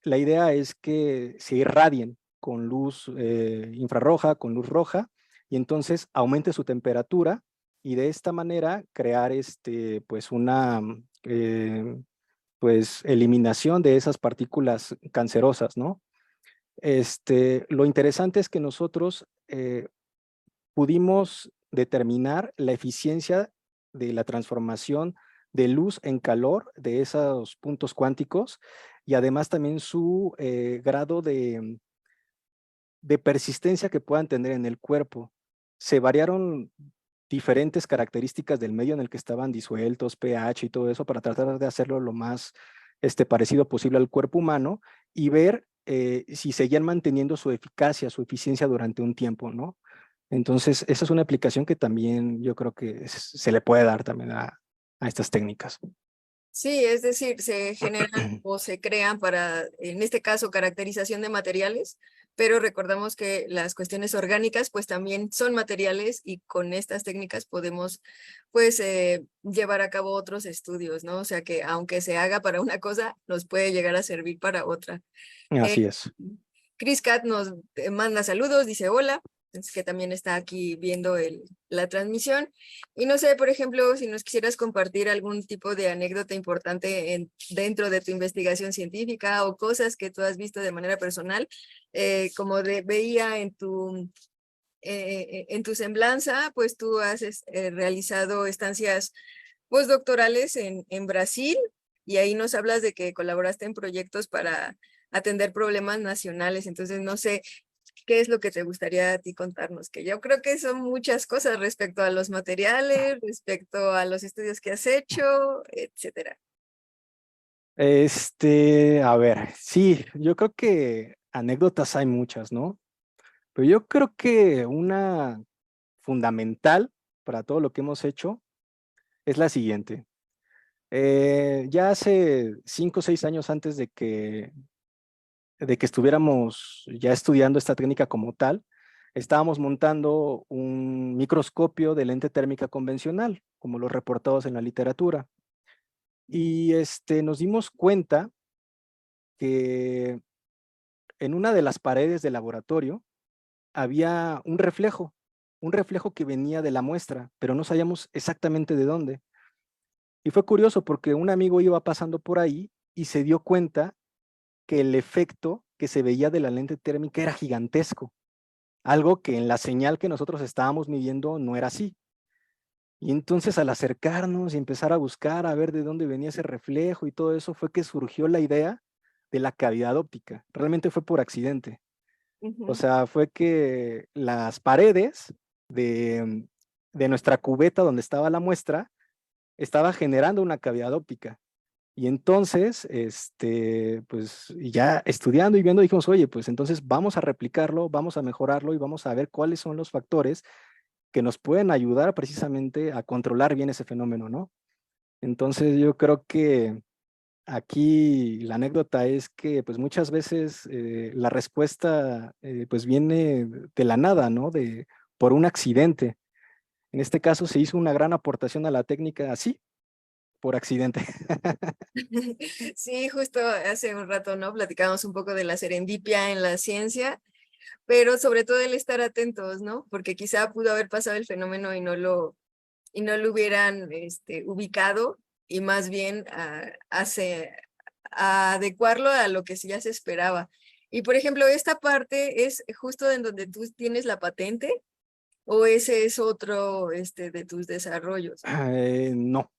la idea es que se irradien con luz infrarroja, con luz roja, y entonces aumente su temperatura y de esta manera crear pues una pues eliminación de esas partículas cancerosas, ¿no? Lo interesante es que nosotros pudimos determinar la eficiencia de la transformación de luz en calor de esos puntos cuánticos y además también su grado de persistencia que puedan tener en el cuerpo. Se variaron diferentes características del medio en el que estaban disueltos, pH y todo eso para tratar de hacerlo lo más parecido posible al cuerpo humano y ver si seguían manteniendo su eficacia, su eficiencia durante un tiempo, ¿no? Entonces, esa es una aplicación que también yo creo que se le puede dar también a estas técnicas. Sí, es decir, se generan o se crean para, en este caso, caracterización de materiales, pero recordamos que las cuestiones orgánicas pues también son materiales y con estas técnicas podemos pues llevar a cabo otros estudios, ¿no? O sea que aunque se haga para una cosa, nos puede llegar a servir para otra. Eh, Así es. Chris Cat nos manda saludos, dice hola, es que también está aquí viendo la transmisión. Y no sé, por ejemplo, si nos quisieras compartir algún tipo de anécdota importante dentro de tu investigación científica o cosas que tú has visto de manera personal, como veía en tu semblanza, pues tú has realizado estancias postdoctorales en Brasil y ahí nos hablas de que colaboraste en proyectos para atender problemas nacionales. Entonces, no sé, ¿qué es lo que te gustaría a ti contarnos? Que yo creo que son muchas cosas respecto a los materiales, respecto a los estudios que has hecho, etcétera. A ver, sí, yo creo que anécdotas hay muchas, ¿no? Pero yo creo que una fundamental para todo lo que hemos hecho es la siguiente. Ya hace 5 o 6 años antes de que estuviéramos ya estudiando esta técnica como tal, estábamos montando un microscopio de lente térmica convencional, como los reportados en la literatura. Y nos dimos cuenta que en una de las paredes del laboratorio había un reflejo que venía de la muestra, pero no sabíamos exactamente de dónde. Y fue curioso porque un amigo iba pasando por ahí y se dio cuenta que el efecto que se veía de la lente térmica era gigantesco, algo que en la señal que nosotros estábamos midiendo no era así. Y entonces al acercarnos y empezar a buscar, a ver de dónde venía ese reflejo y todo eso, fue que surgió la idea de la cavidad óptica. Realmente fue por accidente. O Ujú. sea, fue que las paredes de nuestra cubeta donde estaba la muestra estaba generando una cavidad óptica. Y entonces, pues ya estudiando y viendo, dijimos, oye, pues entonces vamos a replicarlo, vamos a mejorarlo y vamos a ver cuáles son los factores que nos pueden ayudar precisamente a controlar bien ese fenómeno, ¿no? Entonces yo creo que aquí la anécdota es que pues muchas veces la respuesta pues viene de la nada, ¿no? Por un accidente. En este caso se hizo una gran aportación a la técnica así, por accidente. Sí, justo hace un rato, ¿no? Platicábamos un poco de la serendipia en la ciencia, pero sobre todo el estar atentos, ¿no? Porque quizá pudo haber pasado el fenómeno y no lo hubieran ubicado y más bien a adecuarlo a lo que ya se esperaba. Y por ejemplo, esta parte es justo en donde tú tienes la patente o ese es otro de tus desarrollos. No,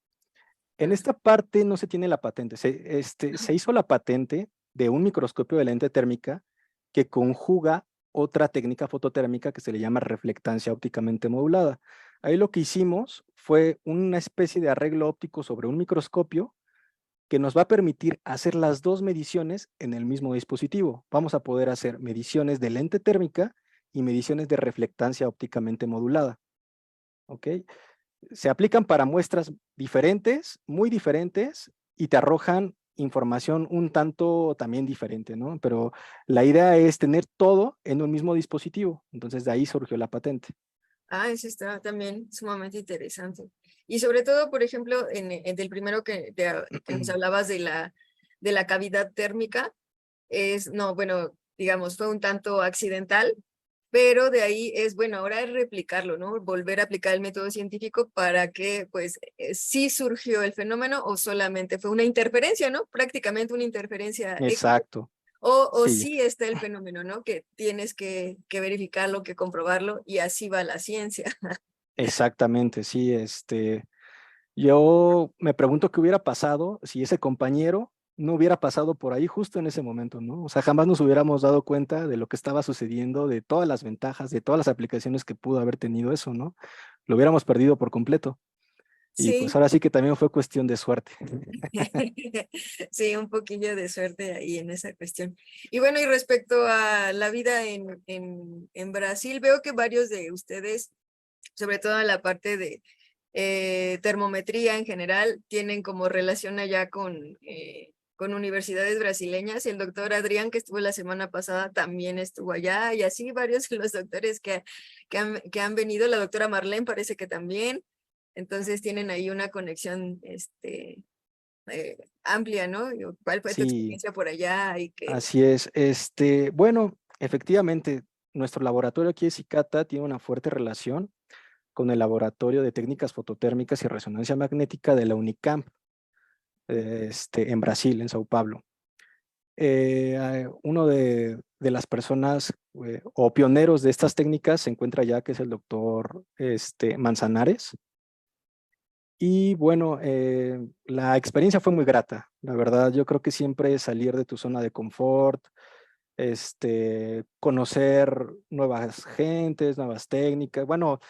en Ah, esta parte no se tiene la patente. Se hizo la patente de un microscopio de lente térmica que conjuga otra técnica fototérmica que se le llama reflectancia ópticamente modulada. Ahí lo que hicimos fue una especie de arreglo óptico sobre un microscopio que nos va a permitir hacer las dos mediciones en el mismo dispositivo. Vamos a poder hacer mediciones de lente térmica y mediciones de reflectancia ópticamente modulada. ¿Ok? Se aplican para muestras diferentes, muy diferentes, y te arrojan información un tanto también diferente, ¿no? Pero la idea es tener todo en un mismo dispositivo. Entonces de ahí surgió la patente. eso está también sumamente interesante. Y sobre todo, por ejemplo, en el primero que nos hablabas de la cavidad térmica, no, bueno, digamos, fue un tanto accidental, pero de ahí es, bueno, ahora es replicarlo, ¿no? Volver a aplicar el método científico para que, pues, sí surgió el fenómeno o solamente fue una interferencia, ¿no? Prácticamente una interferencia X, Exacto, o sí, sí está el fenómeno, ¿no? Que tienes que verificarlo, que comprobarlo, y así va la ciencia. exactamente, sí, yo me pregunto qué hubiera pasado si ese compañero no hubiera pasado por ahí justo en ese momento, ¿no? O sea, jamás nos hubiéramos dado cuenta de lo que estaba sucediendo, de todas las ventajas, de todas las aplicaciones que pudo haber tenido eso, ¿no? Lo hubiéramos perdido por completo. Y pues Sí, ahora sí que también fue cuestión de suerte. sí, un poquillo de suerte ahí en esa cuestión. Y bueno, y respecto a la vida en Brasil, veo que varios de ustedes, sobre todo en la parte de termometría en general, tienen como relación allá con universidades brasileñas. El doctor Adrián, que estuvo la semana pasada, también estuvo allá, y así varios de los doctores que han venido. La doctora Marlene parece que también. Entonces tienen ahí una conexión amplia, ¿no? ¿Cuál fue tu Sí, experiencia por allá? Y que, así es. Bueno, efectivamente, nuestro laboratorio aquí de Cicata tiene una fuerte relación con el Laboratorio de Técnicas Fototérmicas y Resonancia Magnética de la Unicamp, en Brasil, en Sao Paulo. Uno de las personas o pioneros de estas técnicas se encuentra allá, que es el doctor Manzanares. Y bueno, la experiencia fue muy grata, la verdad. Yo creo que siempre salir de tu zona de confort, conocer nuevas gentes, nuevas técnicas. Bueno,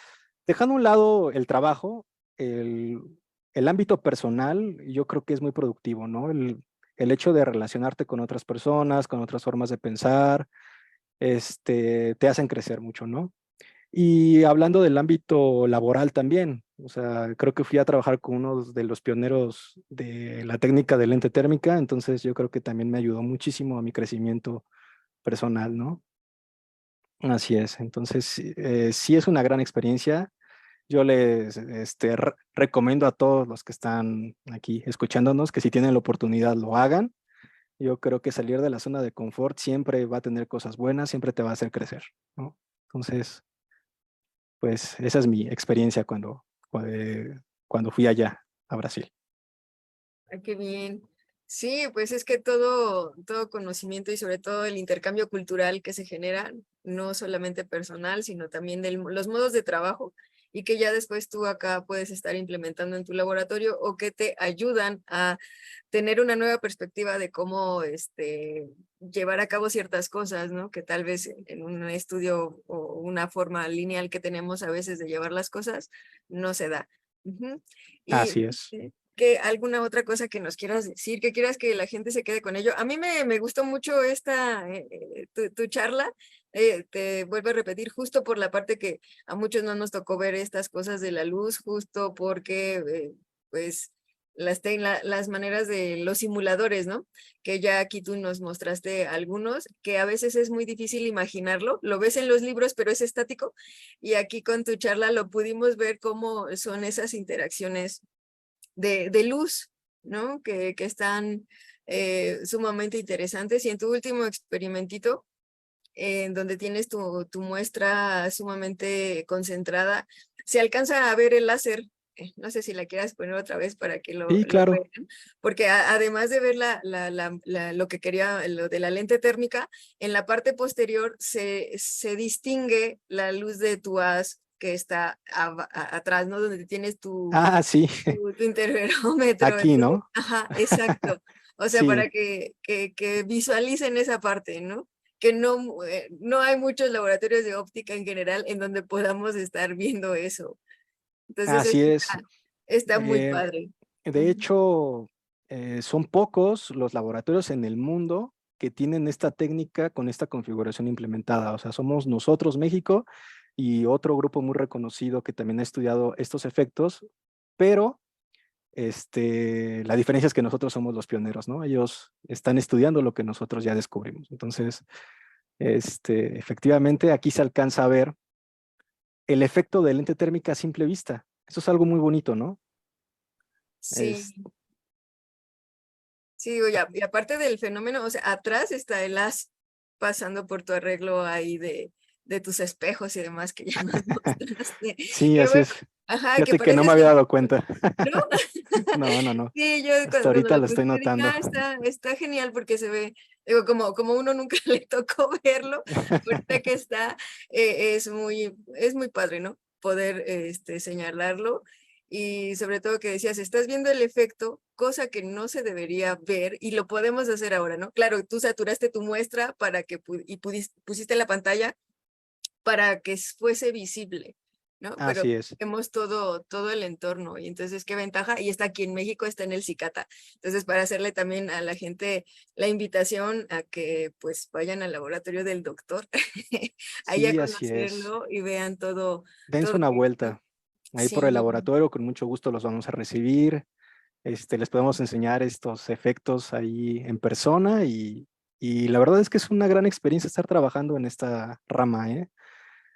dejando a un lado el trabajo, el, el ámbito personal, yo creo que es muy productivo, ¿no? El hecho de relacionarte con otras personas, con otras formas de pensar, te hacen crecer mucho, ¿no? Y hablando del ámbito laboral también, o sea, creo que fui a trabajar con uno de los pioneros de la técnica de lente térmica, entonces yo creo que también me ayudó muchísimo a mi crecimiento personal, ¿no? Así es, entonces sí es una gran experiencia. Yo les recomiendo a todos los que están aquí escuchándonos que si tienen la oportunidad lo hagan. Yo creo que salir de la zona de confort siempre va a tener cosas buenas, siempre te va a hacer crecer, ¿no? Entonces, pues esa es mi experiencia cuando fui allá a Brasil. ay, qué bien. Sí, pues es que todo conocimiento y sobre todo el intercambio cultural que se genera, no solamente personal, sino también de los modos de trabajo y que ya después tú acá puedes estar implementando en tu laboratorio o que te ayudan a tener una nueva perspectiva de cómo llevar a cabo ciertas cosas, ¿no? Que tal vez en un estudio o una forma lineal que tenemos a veces de llevar las cosas no se da. Ujú. Y Así es. que alguna otra cosa que nos quieras decir, que quieras que la gente se quede con ello. A mí me gustó mucho tu charla. Te vuelvo a repetir, justo por la parte que a muchos no nos tocó ver estas cosas de la luz, justo porque, pues, las maneras de los simuladores, ¿no? Que ya aquí tú nos mostraste algunos, que a veces es muy difícil imaginarlo, lo ves en los libros, pero es estático, y aquí con tu charla lo pudimos ver cómo son esas interacciones de luz, ¿no? Que están sumamente interesantes. Y en tu último experimentito, en donde tienes tu muestra sumamente concentrada, se alcanza a ver el láser. No sé si la quieras poner otra vez para que Sí, lo claro. vean, porque además de ver lo que quería, lo de la lente térmica, en la parte posterior se distingue la luz de tu haz que está atrás, ¿no? Donde tienes Ah, sí, tu interferómetro. aquí, Entonces, ¿no? ajá, exacto. O sea, Sí, para que visualicen esa parte, ¿no? Que no hay muchos laboratorios de óptica en general en donde podamos estar viendo eso. Entonces, así es. está muy Eh, padre. de Ujú. hecho, son pocos los laboratorios en el mundo que tienen esta técnica con esta configuración implementada. O sea, somos nosotros, México, y otro grupo muy reconocido que también ha estudiado estos efectos, pero la diferencia es que nosotros somos los pioneros, ¿no? Ellos están estudiando lo que nosotros ya descubrimos. Entonces, efectivamente, aquí se alcanza a ver el efecto de lente térmica a simple vista. Eso es algo muy bonito, ¿no? Sí, Es, sí, digo, y aparte del fenómeno, o sea, atrás está el haz pasando por tu arreglo ahí de tus espejos y demás que ya nos mostraste. sí, Que así bueno, es. ajá, que Fíjate que no parece me así, había dado cuenta. ¿no? No, no, no. Sí, yo Hasta cuando ahorita lo lo estoy puse dije, notando. está genial porque se ve, digo, como uno nunca le tocó verlo, ahorita que está, es muy padre, ¿no? Poder señalarlo, y sobre todo que decías, estás viendo el efecto, cosa que no se debería ver y lo podemos hacer ahora, ¿no? Claro, tú saturaste tu muestra para que pusiste la pantalla para que fuese visible, ¿no? Pero Así es. vemos todo el entorno, y entonces qué ventaja, y está aquí en México, está en el Cicata. Entonces, para hacerle también a la gente la invitación a que pues vayan al laboratorio del doctor, ahí a Sí, así es. conocerlo y vean Dense todo una esto. vuelta. Ahí por el Sí, laboratorio, con mucho gusto los vamos a recibir. Les podemos enseñar estos efectos ahí en persona y la verdad es que es una gran experiencia estar trabajando en esta rama, ¿eh?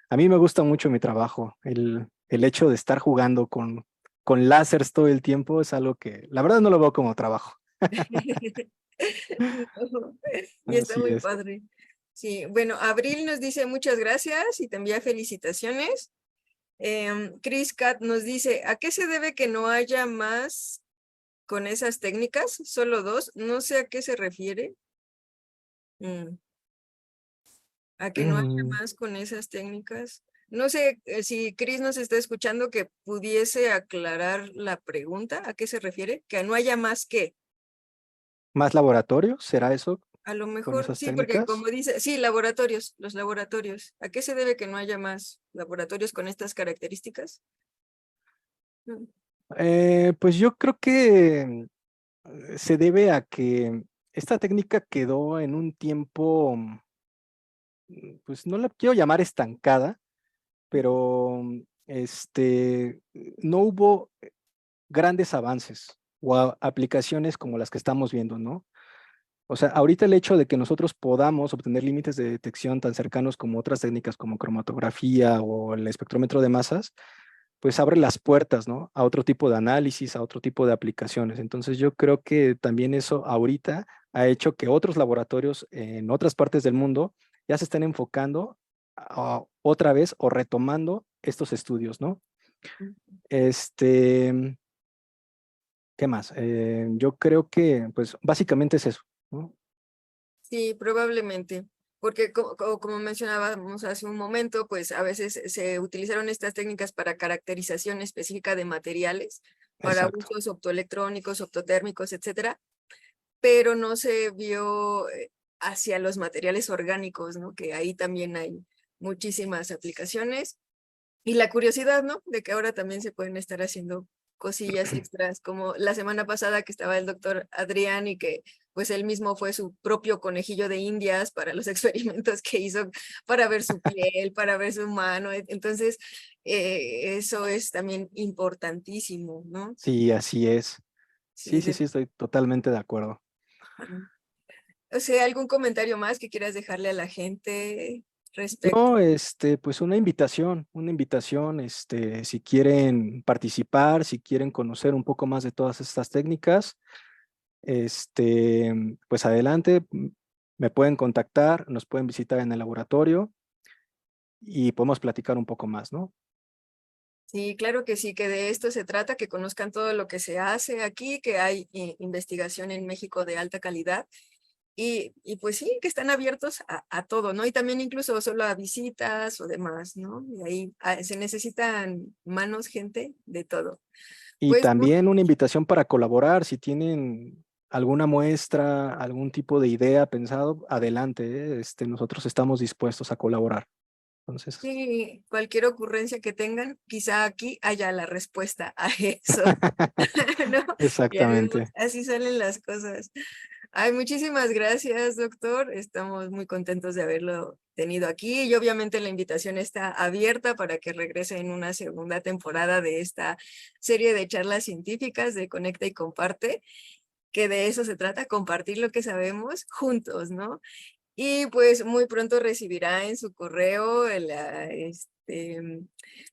A mí me gusta mucho mi trabajo. El hecho de estar jugando con láseres todo el tiempo es algo que la verdad no lo veo como trabajo. y está Así muy es. padre. Sí, bueno, Abril nos dice muchas gracias y te envía felicitaciones. Chris Cat nos dice, ¿a qué se debe que no haya más con esas técnicas? Solo dos. No sé a qué se refiere. Mm, a que no haya Mm, más con esas técnicas. No sé si Chris nos está escuchando, que pudiese aclarar la pregunta. ¿A qué se refiere? Que no haya más que. ¿Más laboratorio? ¿Será eso A lo con mejor esas sí, porque técnicas? como dice, sí, laboratorios, los laboratorios. ¿A qué se debe que no haya más laboratorios con estas características? Mm, Pues yo creo que se debe a que esta técnica quedó en un tiempo, pues no la quiero llamar estancada, pero no hubo grandes avances o aplicaciones como las que estamos viendo, ¿no? O sea, ahorita el hecho de que nosotros podamos obtener límites de detección tan cercanos como otras técnicas como cromatografía o el espectrómetro de masas, pues abre las puertas, ¿no? A otro tipo de análisis, a otro tipo de aplicaciones. Entonces yo creo que también eso ahorita ha hecho que otros laboratorios en otras partes del mundo ya se estén enfocando otra vez o retomando estos estudios, ¿no? mm. Este, ¿Qué más? Yo creo que, pues, básicamente es eso, ¿no? Sí, probablemente, porque como mencionábamos hace un momento, pues a veces se utilizaron estas técnicas para caracterización específica de materiales, para Exacto. usos optoelectrónicos, optotérmicos, etcétera, pero no se vio hacia los materiales orgánicos, ¿no? Que ahí también hay muchísimas aplicaciones. Y la curiosidad, ¿no? De que ahora también se pueden estar haciendo cosillas extras, como la semana pasada que estaba el doctor Adrián y que pues él mismo fue su propio conejillo de Indias para los experimentos que hizo para ver su piel, para ver su mano. Entonces, eso es también importantísimo, ¿no? Sí, así es. Sí, Sí, sí, sí, estoy totalmente de acuerdo. o sea, ¿algún comentario más que quieras dejarle a la gente respecto? No, pues una invitación, si quieren participar, si quieren conocer un poco más de todas estas técnicas, pues adelante, me pueden contactar, nos pueden visitar en el laboratorio y podemos platicar un poco más, ¿no? Sí, claro que sí, que de esto se trata, que conozcan todo lo que se hace aquí, que hay investigación en México de alta calidad y pues sí, que están abiertos a todo, ¿no? Y también incluso solo a visitas o demás, ¿no? Y ahí se necesitan manos, gente, de todo. Y Pues también una invitación para colaborar, si tienen alguna muestra, algún tipo de idea pensado, adelante, nosotros estamos dispuestos a colaborar. Entonces, sí, cualquier ocurrencia que tengan, quizá aquí haya la respuesta a eso, ¿no? Ya vemos, exactamente. así salen las cosas. Ay, muchísimas gracias, doctor. Estamos muy contentos de haberlo tenido aquí y obviamente la invitación está abierta para que regrese en una segunda temporada de esta serie de charlas científicas de Conecta y Comparte, que de eso se trata, compartir lo que sabemos juntos, ¿no? Y pues muy pronto recibirá en su correo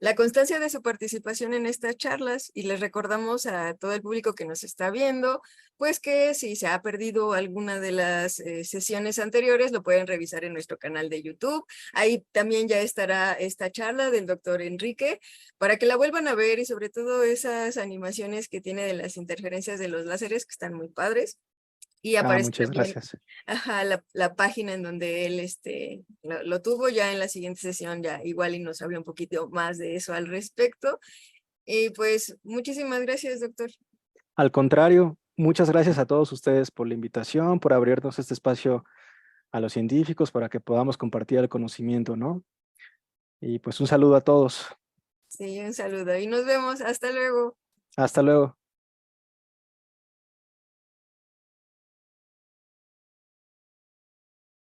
la constancia de su participación en estas charlas y les recordamos a todo el público que nos está viendo, pues que si se ha perdido alguna de las sesiones anteriores, lo pueden revisar en nuestro canal de YouTube. Ahí también ya estará esta charla del doctor Enrique para que la vuelvan a ver y sobre todo esas animaciones que tiene de las interferencias de los láseres que están muy padres. Y Ah, aparece muchas también gracias. ajá, la página en donde él lo tuvo ya en la siguiente sesión, ya igual y nos habla un poquito más de eso al respecto. Y pues muchísimas gracias, doctor. Al contrario, muchas gracias a todos ustedes por la invitación, por abrirnos este espacio a los científicos para que podamos compartir el conocimiento, ¿no? Y pues un saludo a todos. Sí, un saludo y nos vemos. Hasta luego. Hasta luego.